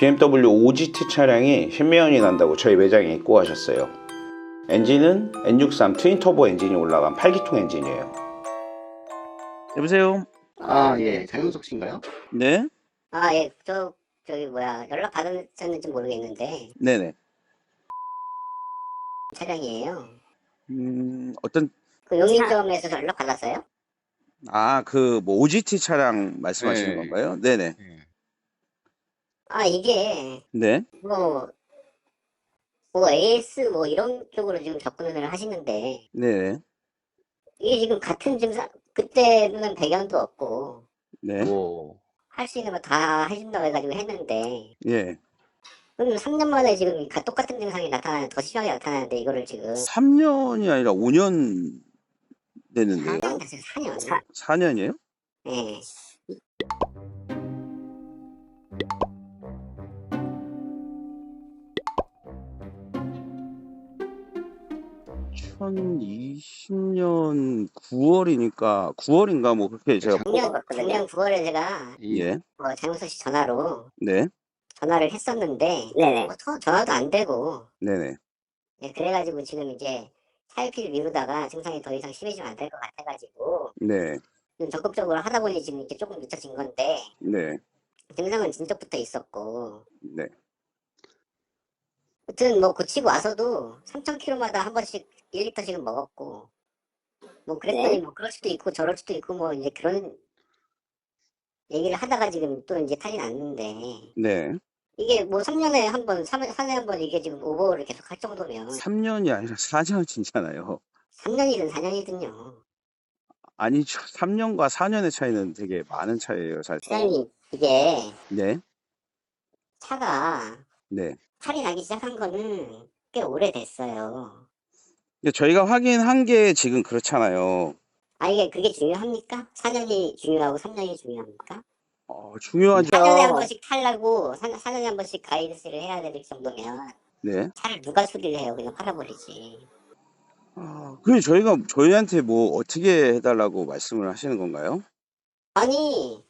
BMW 5GT 차량이 신매연이 난다고 저희 매장에 입고 가셨어요. 엔진은 N63 트윈터보 엔진이 올라간 8기통 엔진이에요. 여보세요? 예, 장윤석 씨인가요? 네? 예, 저기 연락 받으셨는지 모르겠는데, 네네. 차량이에요. 어떤, 그 용인점에서 연락 받았어요? OGT 차량 말씀하시는 네. 건가요? 네네. 이게, 네. AS 이런 쪽으로 지금 접근을 하시는데, 네네. 이게 지금 같은 증상, 그때는 배경도 없고, 네. 할 수 있는 거 다 해준다고 해가지고 했는데, 예. 그럼 3년 만에 지금 똑같은 증상이 더 심하게 나타나는데, 이거를 지금 3년이 아니라 5년 됐는데요. 4년 됐어요, 4년. 4년이에요? 예. 2020년 9월이니까 9월인가 뭐 그렇게 제가 작년 9월에 제가, 예. 장우석 씨 전화로 네. 전화를 했었는데, 전화도 안 되고, 네네. 예, 그래가지고 지금 이제 차일피를 미루다가 증상이 더 이상 심해지면 안 될 것 같아가지고, 네. 좀 적극적으로 하다 보니 지금 이렇게 조금 늦춰진 건데, 네. 증상은 진작부터 있었고, 네. 아무튼 고치고 와서도 3,000km마다 한 번씩 1리터씩은 먹었고, 그랬더니 그럴 수도 있고 저럴 수도 있고 이제 그런 얘기를 하다가 지금 또 이제 탈이 났는데, 네. 이게 3년에 한 번, 4년에 한 번 이게 지금 오버를 계속 할 정도면 3년이 아니라 4년이잖아요. 3년이든 4년이든요. 아니죠. 3년과 4년의 차이는 되게 많은 차이예요, 사실. 사장님, 이게 네. 차가 네. 탈이 나기 시작한 거는 꽤 오래됐어요. 근데 저희가 확인한 게 지금 그렇잖아요. 그게 중요합니까? 4년이 중요하고 3년이 중요합니까? 중요하죠. 4년에 한 번씩 탈라고 4년에 한 번씩 가이드스를 해야 될 정도면 네. 차를 누가 수리를 해요? 그냥 팔아버리지. 그게 저희한테 뭐 어떻게 해달라고 말씀을 하시는 건가요? 아니,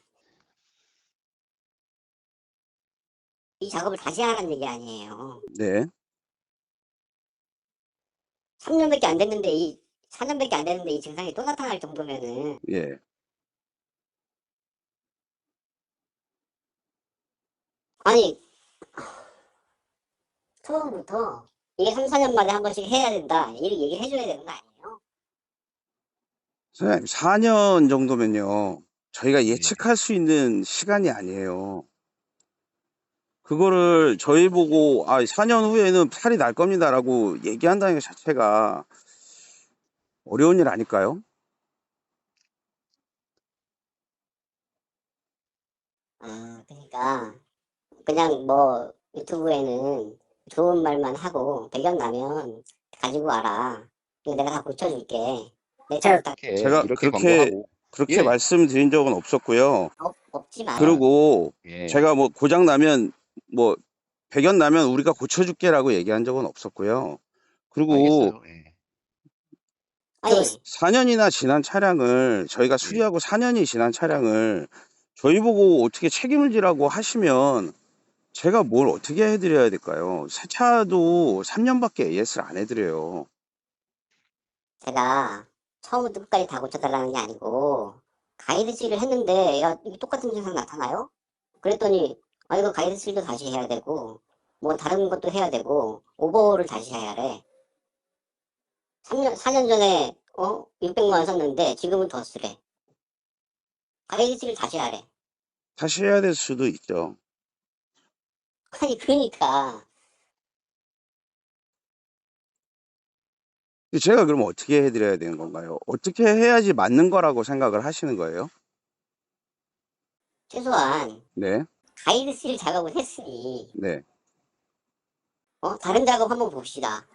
이 작업을 다시 하라는 얘기 아니에요. 네. 3년밖에 안 됐는데 4년밖에 안 됐는데 이 증상이 또 나타날 정도면은, 예. 아니, 처음부터 이게 3, 4년 만에 한 번씩 해야 된다, 이렇게 얘기를 해줘야 되는 거 아니에요? 선생님, 4년 정도면요. 저희가 예측할 수 있는 시간이 아니에요. 그거를 저희 보고 4년 후에는 탈이 날 겁니다라고 얘기한다는 것 자체가 어려운 일 아닐까요? 그러니까 그냥 유튜브에는 좋은 말만 하고 배경 나면 가지고 와라. 내가 다 고쳐줄게. 내 차를 딱 제가 이렇게 그렇게 광고하고. 말씀드린 적은 없었고요. 없지만, 그리고 예. 제가 고장 나면 배경 나면 우리가 고쳐줄게라고 얘기한 적은 없었고요. 그리고 알겠어요. 예. 아니 4년이나 지난 차량을 저희가 수리하고 4년이 지난 차량을 저희 보고 어떻게 책임을 지라고 하시면 제가 뭘 어떻게 해드려야 될까요? 새 차도 3년밖에 AS를 안 해드려요. 제가 처음부터 끝까지 다 고쳐달라는 게 아니고 가이드실을 했는데 야 이게 똑같은 증상 나타나요? 그랬더니 이거 가이드실도 다시 해야 되고 다른 것도 해야 되고 오버홀을 다시 해야 해. 4년 전에 600만 원 썼는데 지금은 더 쓰래. 가이드실을 다시 하래. 다시 해야 될 수도 있죠. 아니 그러니까 제가 그럼 어떻게 해드려야 되는 건가요? 어떻게 해야지 맞는 거라고 생각을 하시는 거예요? 최소한 네, 가이드실 작업을 했으니 네. 다른 작업 한번 봅시다.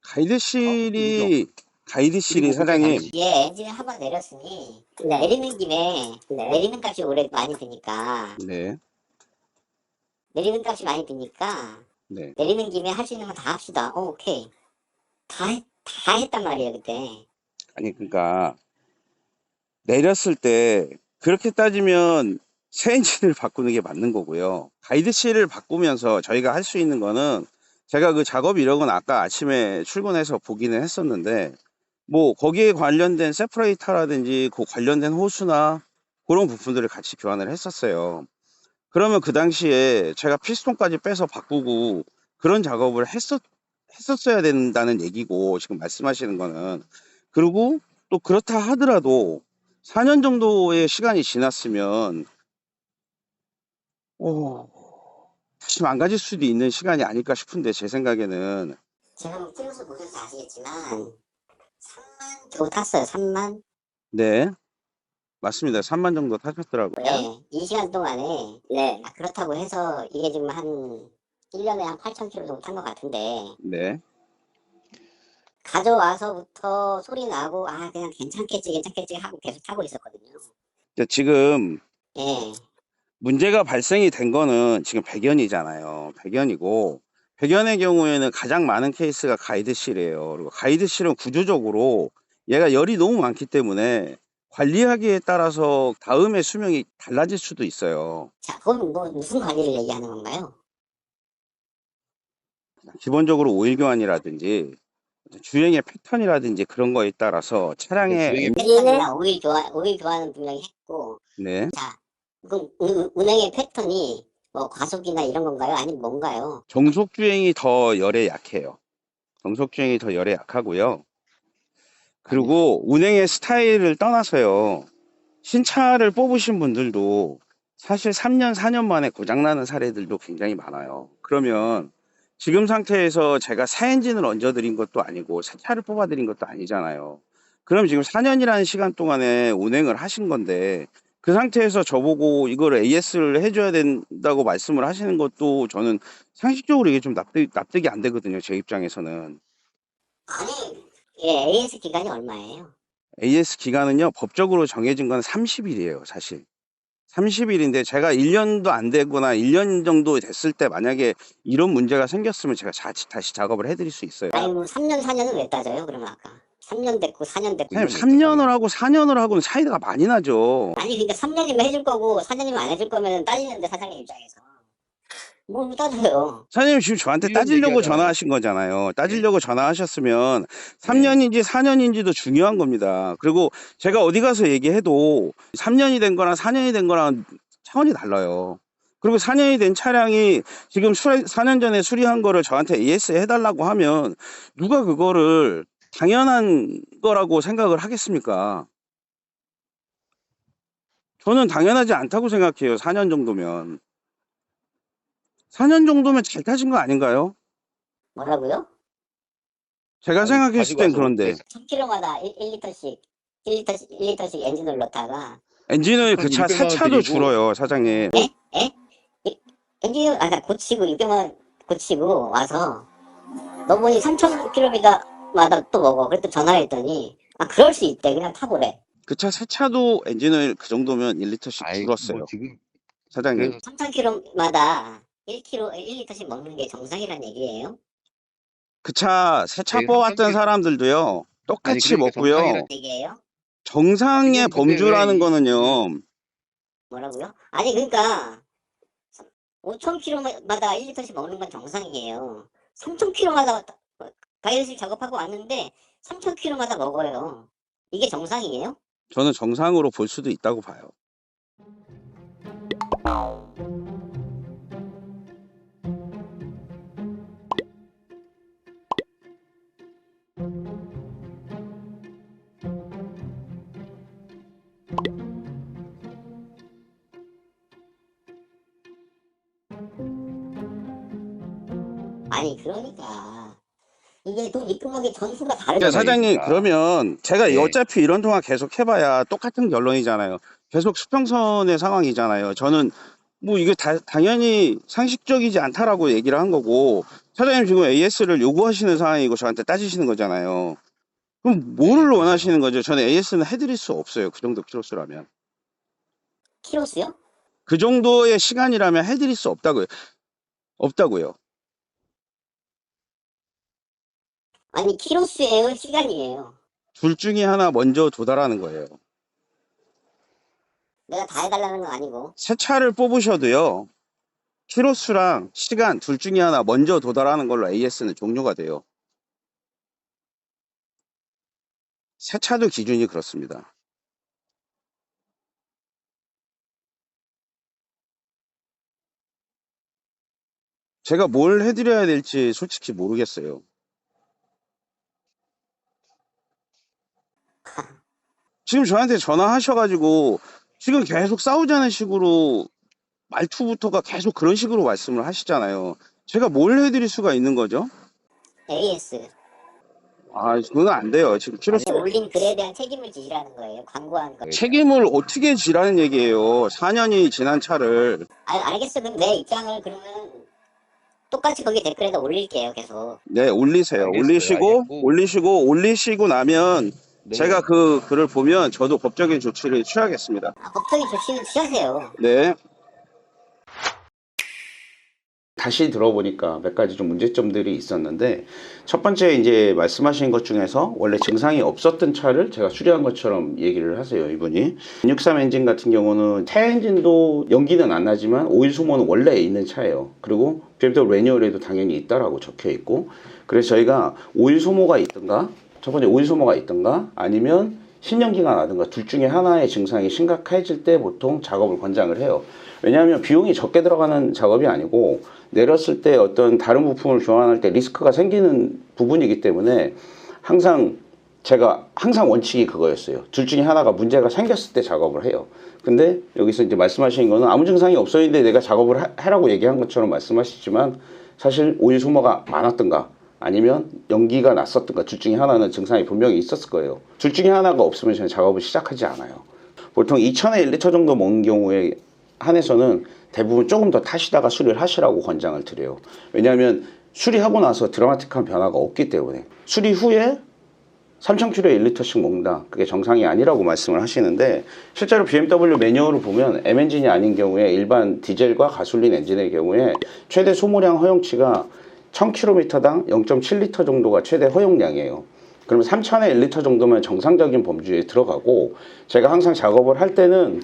가이드실이 그리고 사장님, 예, 엔진을 한번 내렸으니 내리는 김에 내리는 값이 오래 많이 드니까 네, 내리는 값이 많이 드니까 네. 내리는 김에 할 수 있는 거 다 합시다. 오케이. 다 했단 말이에요, 그때. 아니, 그러니까 내렸을 때 그렇게 따지면 새 엔진을 바꾸는 게 맞는 거고요. 가이드실을 바꾸면서 저희가 할 수 있는 거는 제가 그 작업 이력은 아까 아침에 출근해서 보기는 했었는데 뭐 거기에 관련된 세퍼레이터라든지 그 관련된 호수나 그런 부품들을 같이 교환을 했었어요. 그러면 그 당시에 제가 피스톤까지 빼서 바꾸고 그런 작업을 했었어야 된다는 얘기고 지금 말씀하시는 거는. 그리고 또 그렇다 하더라도 4년 정도의 시간이 지났으면 다시 망가질 수도 있는 시간이 아닐까 싶은데 제 생각에는. 제가 뭐 키로수 보셔서 아시겠지만 3만 겨우 탔어요. 3만. 네, 맞습니다. 3만 정도 타셨더라고요. 네, 이 시간 동안에 네. 그렇다고 해서 이게 지금 한 1년에 한 8,000km 정도 탄 것 같은데 네. 가져와서부터 소리 나고 아 그냥 괜찮겠지 하고 계속 타고 있었거든요. 근데 지금 예. 문제가 발생이 된 거는 지금 백연이잖아요. 백연이고 백연의 경우에는 가장 많은 케이스가 가이드실이에요. 그리고 가이드실은 구조적으로 얘가 열이 너무 많기 때문에 관리하기에 따라서 다음의 수명이 달라질 수도 있어요. 자, 그건 뭐 무슨 관리를 얘기하는 건가요? 기본적으로 오일 교환이라든지 주행의 패턴이라든지 그런 거에 따라서 차량의 주행의 패턴이나 오일 교환은 분명히 했고, 네, 자, 그럼 운행의 패턴이 뭐 과속이나 이런 건가요? 아니면 뭔가요? 정속 주행이 더 열에 약해요. 정속 주행이 더 열에 약하고요. 그리고 운행의 스타일을 떠나서요. 신차를 뽑으신 분들도 사실 3년, 4년 만에 고장나는 사례들도 굉장히 많아요. 그러면 지금 상태에서 제가 새 엔진을 얹어드린 것도 아니고 새 차를 뽑아드린 것도 아니잖아요. 그럼 지금 4년이라는 시간 동안에 운행을 하신 건데 그 상태에서 저보고 이걸 AS를 해줘야 된다고 말씀을 하시는 것도 저는 상식적으로 이게 좀 납득이 안 되거든요. 제 입장에서는. 아니, 예, AS 기간이 얼마예요? AS 기간은요, 법적으로 정해진 건 30일이에요, 사실. 30일인데 제가 1년도 안 되거나 1년 정도 됐을 때 만약에 이런 문제가 생겼으면 제가 다시 작업을 해드릴 수 있어요. 아니, 뭐 3년, 4년은 왜 따져요? 그러면 아까. 3년 됐고, 4년 됐고. 사장님, 3년을 하고 4년을 하고는 차이가 많이 나죠. 아니, 그러니까 3년이면 해줄 거고, 4년이면 안 해줄 거면 따지는데, 사장님 입장에서. 뭘 따져요? 사장님 지금 저한테 1년 따지려고 얘기하잖아요. 전화하신 거잖아요. 따지려고 전화하셨으면 네. 3년인지 4년인지도 중요한 겁니다. 그리고 제가 어디 가서 얘기해도 3년이 된 거랑 4년이 된 거랑 차원이 달라요. 그리고 4년이 된 차량이 지금 4년 전에 수리한 거를 저한테 AS 해달라고 하면 누가 그거를 당연한 거라고 생각을 하겠습니까? 저는 당연하지 않다고 생각해요. 4년 정도면. 4년 정도면 잘 타신 거 아닌가요? 뭐라고요? 제가 아니, 생각했을 가지고 땐 와서 그런데 10km마다 1리터씩 엔진을 넣다가, 엔진오일 그 차, 600만 새 원 차도 드리고 줄어요, 사장님. 에? 에? 엔진을, 아까 고치고, 600만 고치고 와서, 너 보니 3,000km마다 또 먹어. 그랬더니 전화했더니, 아, 그럴 수 있대. 그냥 타보래. 그 차, 새 차도 엔진오일 그 정도면 1리터씩 아이 줄었어요, 뭐 지금 사장님. 그래서 3,000km마다 1리터씩 먹는 게 정상이란 얘기예요? 그 차, 새 차 아니, 뽑았던 3,000km 사람들도요, 아니 똑같이 그러니까 먹고요. 정상이란 얘기예요? 정상의 지금 근데 범주라는 거는요, 뭐라고요? 아니, 그러니까, 5,000km마다 1리터씩 먹는 건 정상이에요. 3,000km마다 가이드실 작업하고 왔는데 3,000km마다 먹어요. 이게 정상이에요? 저는 정상으로 볼 수도 있다고 봐요. 아니 그러니까 이게 돈 입금하기 전수가 그러니까 다르잖아요. 사장님, 그러니까. 그러면 제가 네. 어차피 이런 통화 계속 해봐야 똑같은 결론이잖아요. 계속 수평선의 상황이잖아요. 저는 뭐 이게 당연히 상식적이지 않다라고 얘기를 한 거고, 사장님 지금 AS를 요구하시는 상황이고 저한테 따지시는 거잖아요. 그럼 뭐를 네, 원하시는 거죠? 저는 AS는 해드릴 수 없어요. 그 정도 키로수라면. 키로수요? 그 정도의 시간이라면 해드릴 수 없다고요. 없다고요. 아니 키로수예요, 시간이에요? 둘 중에 하나 먼저 도달하는 거예요. 내가 다 해달라는 건 아니고. 새 차를 뽑으셔도요. 키로수랑 시간 둘 중에 하나 먼저 도달하는 걸로 AS는 종료가 돼요. 새 차도 기준이 그렇습니다. 제가 뭘 해드려야 될지 솔직히 모르겠어요. 지금 저한테 전화하셔가지고 지금 계속 싸우자는 식으로 말투부터가 계속 그런 식으로 말씀을 하시잖아요. 제가 뭘 해드릴 수가 있는 거죠? AS. 아, 그건 안 돼요. 지금 키로수 올린 글에 대한 책임을 지시라는 거예요. 광고한 거. 책임을 어떻게 지라는 얘기예요. 4년이 지난 차를. 알겠어. 그럼 내 입장을 그러면 똑같이 거기 댓글에다 올릴게요. 계속. 네, 올리세요. 알겠어요. 올리시고 나면 네. 제가 그 글을 보면 저도 법적인 조치를 취하겠습니다. 법적인 조치는 취하세요. 네. 다시 들어보니까 몇 가지 좀 문제점들이 있었는데, 첫 번째 이제 말씀하신 것 중에서 원래 증상이 없었던 차를 제가 수리한 것처럼 얘기를 하세요, 이분이. 63 엔진 같은 경우는 새 엔진도 연기는 안 나지만 오일 소모는 원래 있는 차예요. 그리고 BMW 매뉴얼에도 당연히 있다라고 적혀 있고, 그래서 저희가 오일 소모가 있던가, 첫 번째 오일 소모가 있던가, 아니면 신연기가 나든가 둘 중에 하나의 증상이 심각해질 때 보통 작업을 권장을 해요. 왜냐하면 비용이 적게 들어가는 작업이 아니고 내렸을 때 어떤 다른 부품을 교환할 때 리스크가 생기는 부분이기 때문에 제가 항상 원칙이 그거였어요. 둘 중에 하나가 문제가 생겼을 때 작업을 해요. 근데 여기서 이제 말씀하시는 거는 아무 증상이 없었는데 내가 작업을 하라고 얘기한 것처럼 말씀하시지만, 사실 오일 소모가 많았던가 아니면 연기가 났었던가 둘 중에 하나는 증상이 분명히 있었을 거예요. 둘 중에 하나가 없으면 저는 작업을 시작하지 않아요. 보통 2000에 1리터 정도 먹는 경우에 한해서는 대부분 조금 더 타시다가 수리를 하시라고 권장을 드려요. 왜냐하면 수리하고 나서 드라마틱한 변화가 없기 때문에. 수리 후에 3000km에 1리터씩 먹는다, 그게 정상이 아니라고 말씀을 하시는데, 실제로 BMW 매뉴얼을 보면 M 엔진이 아닌 경우에 일반 디젤과 가솔린 엔진의 경우에 최대 소모량 허용치가 1000km당 0.7리터 정도가 최대 허용량이에요. 그러면 3000에 1리터 정도면 정상적인 범주에 들어가고, 제가 항상 작업을 할 때는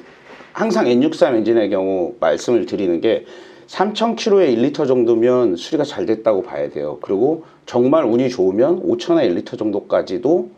항상 N63 엔진의 경우 말씀을 드리는 게 3000km에 1리터 정도면 수리가 잘 됐다고 봐야 돼요. 그리고 정말 운이 좋으면 5000에 1리터 정도까지도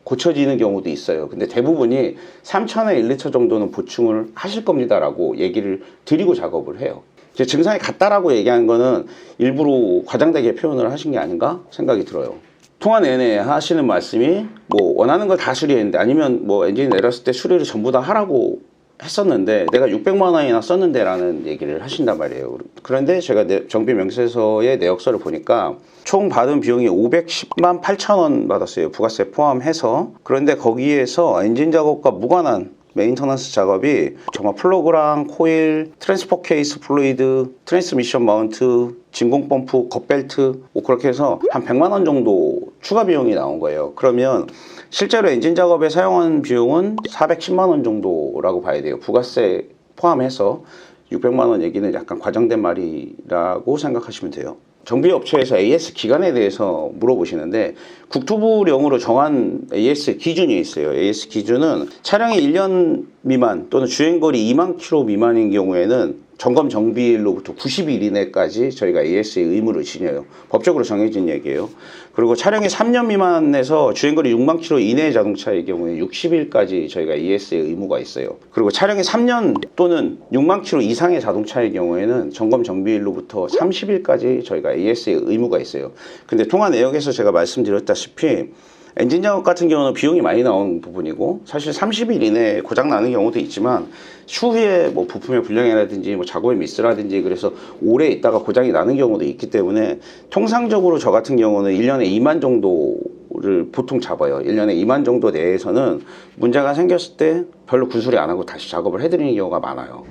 고쳐지는 경우도 있어요. 근데 대부분이 3000에 1리터 정도는 보충을 하실 겁니다 라고 얘기를 드리고 작업을 해요. 제 증상이 같다라고 얘기한 거는 일부러 과장되게 표현을 하신 게 아닌가 생각이 들어요. 통화 내내 하시는 말씀이 뭐 원하는 걸 다 수리했는데, 아니면 뭐 엔진 내렸을 때 수리를 전부 다 하라고 했었는데 내가 600만 원이나 썼는데 라는 얘기를 하신단 말이에요. 그런데 제가 정비 명세서의 내역서를 보니까 총 받은 비용이 510만 8천 원 받았어요. 부가세 포함해서. 그런데 거기에서 엔진 작업과 무관한 메인터넌스 작업이 정말 플러그랑 코일, 트랜스퍼 케이스 플루이드, 트랜스미션 마운트, 진공 펌프, 겉벨트, 뭐 그렇게 해서 한 100만 원 정도 추가 비용이 나온 거예요. 그러면 실제로 엔진 작업에 사용한 비용은 410만 원 정도라고 봐야 돼요. 부가세 포함해서. 600만 원 얘기는 약간 과장된 말이라고 생각하시면 돼요. 정비업체에서 AS 기간에 대해서 물어보시는데, 국토부령으로 정한 AS 기준이 있어요. AS 기준은 차량이 1년 미만 또는 주행거리 2만 킬로 미만인 경우에는 점검 정비일로부터 90일 이내까지 저희가 AS의 의무를 지녀요. 법적으로 정해진 얘기예요. 그리고 차량이 3년 미만에서 주행거리 6만 킬로 이내의 자동차의 경우에 60일까지 저희가 AS의 의무가 있어요. 그리고 차량이 3년 또는 6만 킬로 이상의 자동차의 경우에는 점검 정비일로부터 30일까지 저희가 AS의 의무가 있어요. 근데 통화 내역에서 제가 말씀드렸다시피 엔진 작업 같은 경우는 비용이 많이 나오는 부분이고, 사실 30일 이내에 고장 나는 경우도 있지만 추후에 뭐 부품의 불량이라든지 뭐 작업의 미스라든지 그래서 오래 있다가 고장이 나는 경우도 있기 때문에 통상적으로 저 같은 경우는 1년에 2만 정도를 보통 잡아요. 1년에 2만 정도 내에서는 문제가 생겼을 때 별로 군소리 안 하고 다시 작업을 해드리는 경우가 많아요.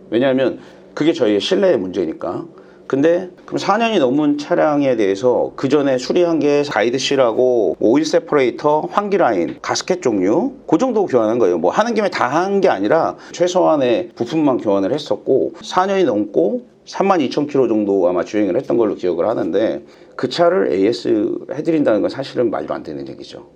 왜냐하면 그게 저희의 신뢰의 문제니까. 근데 그럼 4년이 넘은 차량에 대해서 그 전에 수리한 게 가이드실하고 오일 세퍼레이터, 환기 라인, 가스켓 종류 그 정도 교환한 거예요. 뭐 하는 김에 다 한 게 아니라 최소한의 부품만 교환을 했었고, 4년이 넘고 32,000km 정도 아마 주행을 했던 걸로 기억을 하는데, 그 차를 AS 해드린다는 건 사실은 말도 안 되는 얘기죠.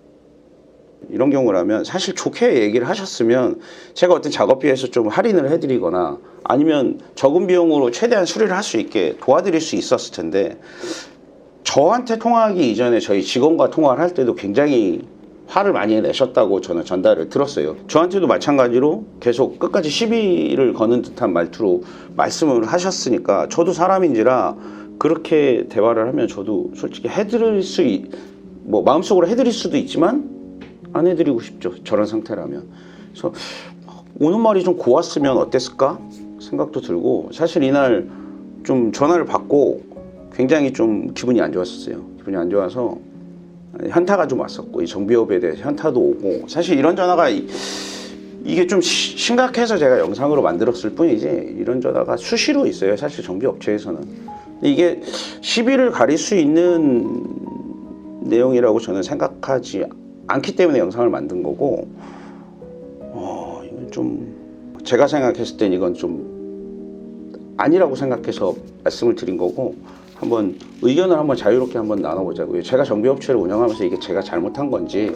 이런 경우라면 사실 좋게 얘기를 하셨으면 제가 어떤 작업비에서 좀 할인을 해드리거나 아니면 적은 비용으로 최대한 수리를 할 수 있게 도와드릴 수 있었을 텐데, 저한테 통화하기 이전에 저희 직원과 통화를 할 때도 굉장히 화를 많이 내셨다고 저는 전달을 들었어요. 저한테도 마찬가지로 계속 끝까지 시비를 거는 듯한 말투로 말씀을 하셨으니까, 저도 사람인지라 그렇게 대화를 하면 저도 솔직히 해드릴 뭐 마음속으로 해드릴 수도 있지만 안 해드리고 싶죠, 저런 상태라면. 그래서 오는 말이 좀 고왔으면 어땠을까 생각도 들고, 사실 이날 좀 전화를 받고 굉장히 좀 기분이 안 좋았었어요. 기분이 안 좋아서 현타가 좀 왔었고, 이 정비업에 대해서 현타도 오고, 사실 이런 전화가 이게 좀 심각해서 제가 영상으로 만들었을 뿐이지 이런 전화가 수시로 있어요, 사실 정비업체에서는. 근데 이게 시비를 가릴 수 있는 내용이라고 저는 생각하지 않기 때문에 영상을 만든 거고, 이건 좀 제가 생각했을 땐 이건 좀 아니라고 생각해서 말씀을 드린 거고, 한번 의견을 한번 자유롭게 한번 나눠보자고요. 제가 정비업체를 운영하면서 이게 제가 잘못한 건지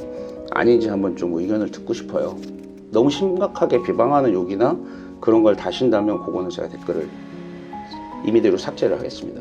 아닌지 한번 좀 의견을 듣고 싶어요. 너무 심각하게 비방하는 욕이나 그런 걸 다신다면 그거는 제가 댓글을 임의대로 삭제를 하겠습니다.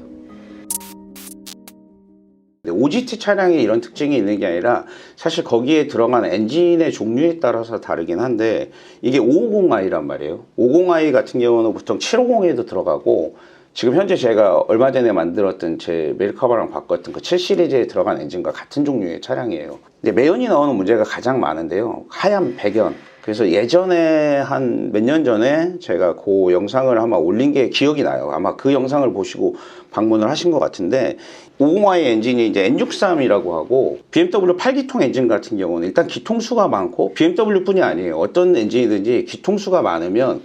OGT 차량에 이런 특징이 있는 게 아니라 사실 거기에 들어간 엔진의 종류에 따라서 다르긴 한데, 이게 550i란 말이에요. 550i 같은 경우는 보통 750에도 들어가고, 지금 현재 제가 얼마 전에 만들었던 제 메리카바랑 바꿨던 그 7시리즈에 들어간 엔진과 같은 종류의 차량이에요. 근데 매연이 나오는 문제가 가장 많은데요, 하얀 배연. 그래서 예전에 한 몇 년 전에 제가 그 영상을 아마 올린 게 기억이 나요. 아마 그 영상을 보시고 방문을 하신 것 같은데, 50i 엔진이 이제 N63이라고 하고, BMW 8기통 엔진 같은 경우는 일단 기통수가 많고, BMW뿐이 아니에요. 어떤 엔진이든지 기통수가 많으면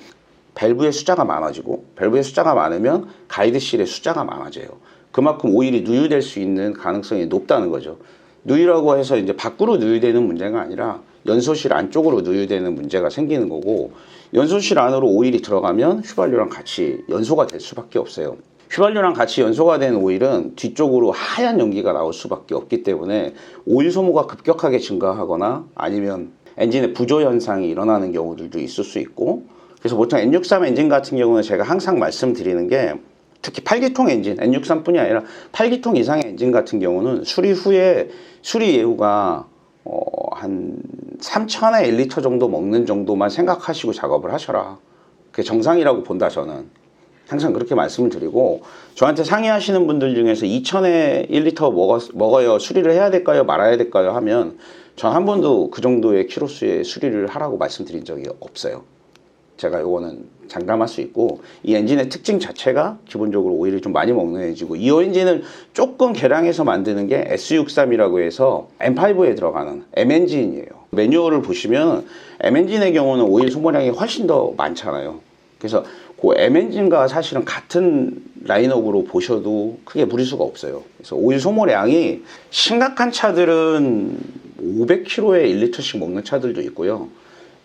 밸브의 숫자가 많아지고, 밸브의 숫자가 많으면 가이드실의 숫자가 많아져요. 그만큼 오일이 누유될 수 있는 가능성이 높다는 거죠. 누유라고 해서 이제 밖으로 누유되는 문제가 아니라 연소실 안쪽으로 누유되는 문제가 생기는 거고, 연소실 안으로 오일이 들어가면 휘발유랑 같이 연소가 될 수밖에 없어요. 휘발유랑 같이 연소가 된 오일은 뒤쪽으로 하얀 연기가 나올 수밖에 없기 때문에 오일 소모가 급격하게 증가하거나 아니면 엔진의 부조 현상이 일어나는 경우들도 있을 수 있고, 그래서 보통 N63 엔진 같은 경우는 제가 항상 말씀드리는 게, 특히 8기통 엔진, N63뿐이 아니라 8기통 이상의 엔진 같은 경우는 수리 후에 수리 예후가 한 3,000에 1리터 정도 먹는 정도만 생각하시고 작업을 하셔라. 그게 정상이라고 본다, 저는. 항상 그렇게 말씀을 드리고, 저한테 상의하시는 분들 중에서 2,000에 1리터 먹어요, 수리를 해야 될까요, 말아야 될까요 하면, 전 한 번도 그 정도의 키로수의 수리를 하라고 말씀드린 적이 없어요. 제가 요거는 장담할 수 있고, 이 엔진의 특징 자체가 기본적으로 오일을 좀 많이 먹는 엔진이고, 이 엔진을 조금 개량해서 만드는 게 S63이라고 해서 M5에 들어가는 M엔진이에요. 매뉴얼을 보시면 M엔진의 경우는 오일 소모량이 훨씬 더 많잖아요. 그래서 그 M엔진과 사실은 같은 라인업으로 보셔도 크게 무리수가 없어요. 그래서 오일 소모량이 심각한 차들은 500km에 1리터씩 먹는 차들도 있고요.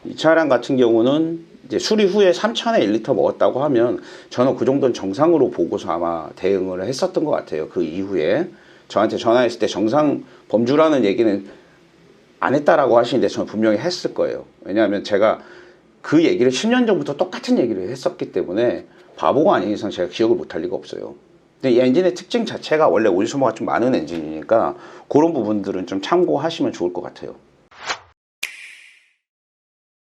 이 차량 같은 경우는 이제 수리 후에 3,000에 1리터 먹었다고 하면, 저는 그 정도는 정상으로 보고서 아마 대응을 했었던 것 같아요. 그 이후에 저한테 전화했을 때 정상 범주라는 얘기는 안 했다라고 하시는데, 저는 분명히 했을 거예요. 왜냐하면 제가 그 얘기를 10년 전부터 똑같은 얘기를 했었기 때문에 바보가 아닌 이상 제가 기억을 못할 리가 없어요. 근데 이 엔진의 특징 자체가 원래 오일 소모가 좀 많은 엔진이니까 그런 부분들은 좀 참고하시면 좋을 것 같아요.